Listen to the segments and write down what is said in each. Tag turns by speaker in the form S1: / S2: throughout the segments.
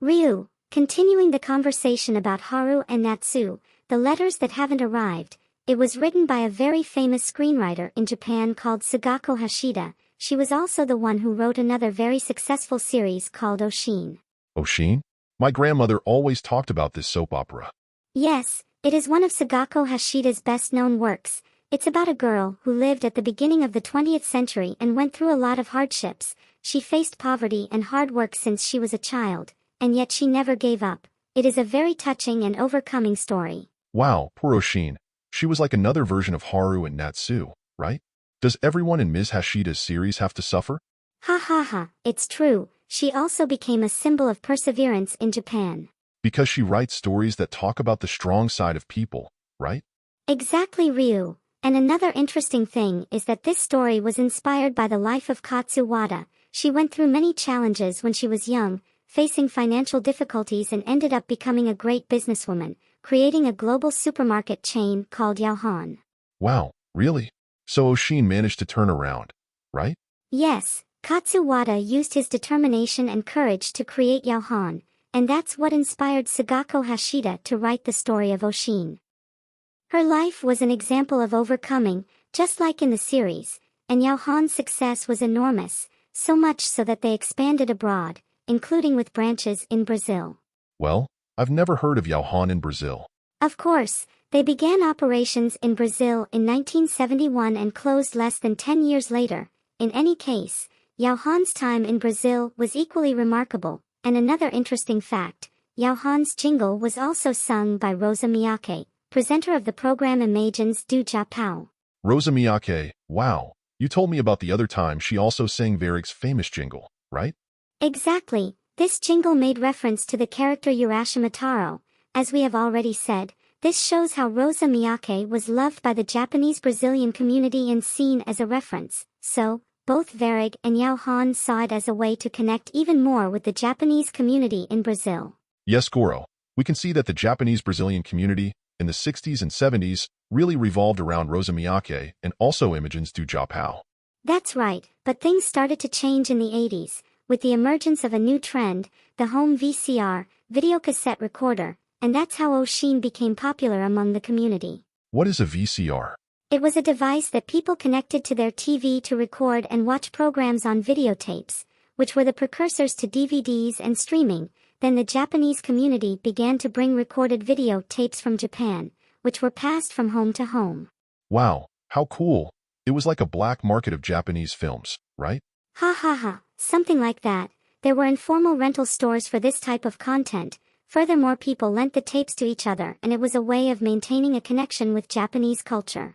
S1: Ryu, continuing the conversation about Haru and Natsu, the letters that haven't arrived. It was written by a very famous screenwriter in Japan called Sagako Hashida. She was also the one who wrote another very successful series called Oshin.
S2: Oshin? My grandmother always talked about this soap opera.
S1: Yes, it is one of Sagako Hashida's best-known works. It's about a girl who lived at the beginning of the 20th century and went through a lot of hardships. She faced poverty and hard work since she was a child, and yet she never gave up. It is a very touching and overcoming story.
S2: Wow, poor Oshin. She was like another version of Haru and Natsu, right? Does everyone in Ms. Hashida's series have to suffer?
S1: Ha ha ha, it's true. She also became a symbol of perseverance in Japan.
S2: Because she writes stories that talk about the strong side of people, right?
S1: Exactly, Ryu. And another interesting thing is that this story was inspired by the life of Katsu Wada. She went through many challenges when she was young, facing financial difficulties, and ended up becoming a great businesswoman, creating a global supermarket chain called Yaohan.
S2: Wow, really? So Oshin managed to turn around, right?
S1: Yes, Katsu Wada used his determination and courage to create Yaohan, and that's what inspired Sagako Hashida to write the story of Oshin. Her life was an example of overcoming, just like in the series, and Yaohan's success was enormous, so much so that they expanded abroad, including with branches in Brazil.
S2: Well, I've never heard of Yaohan in Brazil.
S1: Of course, they began operations in Brazil in 1971 and closed less than 10 years later. In any case, Yaohan's time in Brazil was equally remarkable, and another interesting fact, Yaohan's jingle was also sung by Rosa Miyake, presenter of the program Imagens do Japão.
S2: Rosa Miyake, wow. You told me about the other time she also sang Varig's famous jingle, right?
S1: Exactly. This jingle made reference to the character Urashima Taro. As we have already said, this shows how Rosa Miyake was loved by the Japanese Brazilian community and seen as a reference. So, both Varig and Yaohan saw it as a way to connect even more with the Japanese community in Brazil.
S2: Yes, Goro. We can see that the Japanese-Brazilian community, in the 60s and 70s, really revolved around Rosa Miyake and also Imagens do Japão.
S1: That's right, but things started to change in the 80s, with the emergence of a new trend, the home VCR, videocassette recorder, and that's how Oshin became popular among the community.
S2: What is a VCR?
S1: It was a device that people connected to their TV to record and watch programs on videotapes, which were the precursors to DVDs and streaming. Then the Japanese community began to bring recorded video tapes from Japan, which were passed from home to home.
S2: Wow, how cool. It was like a black market of Japanese films, right?
S1: Ha ha ha, something like that. There were informal rental stores for this type of content. Furthermore, people lent the tapes to each other, and it was a way of maintaining a connection with Japanese culture.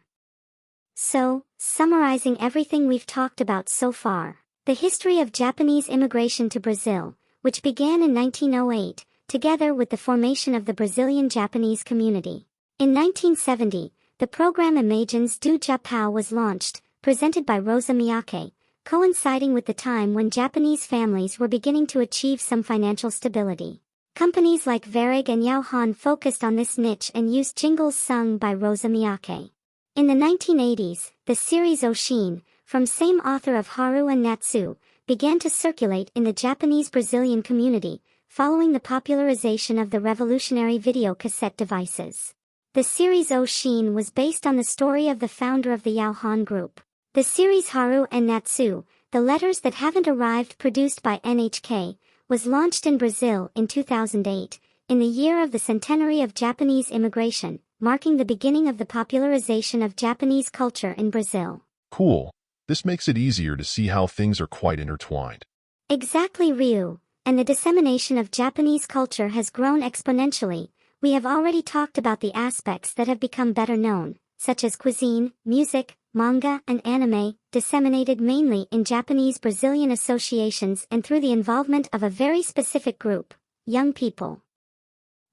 S1: So, summarizing everything we've talked about so far, the history of Japanese immigration to Brazil, which began in 1908, together with the formation of the Brazilian Japanese community. In 1970, the program Imagens do Japão was launched, presented by Rosa Miyake, coinciding with the time when Japanese families were beginning to achieve some financial stability. Companies like Varig and Yaohan focused on this niche and used jingles sung by Rosa Miyake. In the 1980s, the series Oshin, from same author of Haru and Natsu, began to circulate in the Japanese-Brazilian community, following the popularization of the revolutionary video cassette devices. The series Oshin was based on the story of the founder of the Yaohan group. The series Haru and Natsu, The Letters That Haven't Arrived, produced by NHK, was launched in Brazil in 2008, in the year of the centenary of Japanese immigration, marking the beginning of the popularization of Japanese culture in Brazil.
S2: Cool. This makes it easier to see how things are quite intertwined.
S1: Exactly, Ryu. And the dissemination of Japanese culture has grown exponentially. We have already talked about the aspects that have become better known, such as cuisine, music, manga, and anime, disseminated mainly in Japanese-Brazilian associations and through the involvement of a very specific group, young people.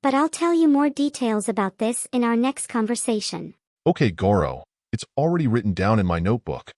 S1: But I'll tell you more details about this in our next conversation.
S2: Okay, Goro. It's already written down in my notebook.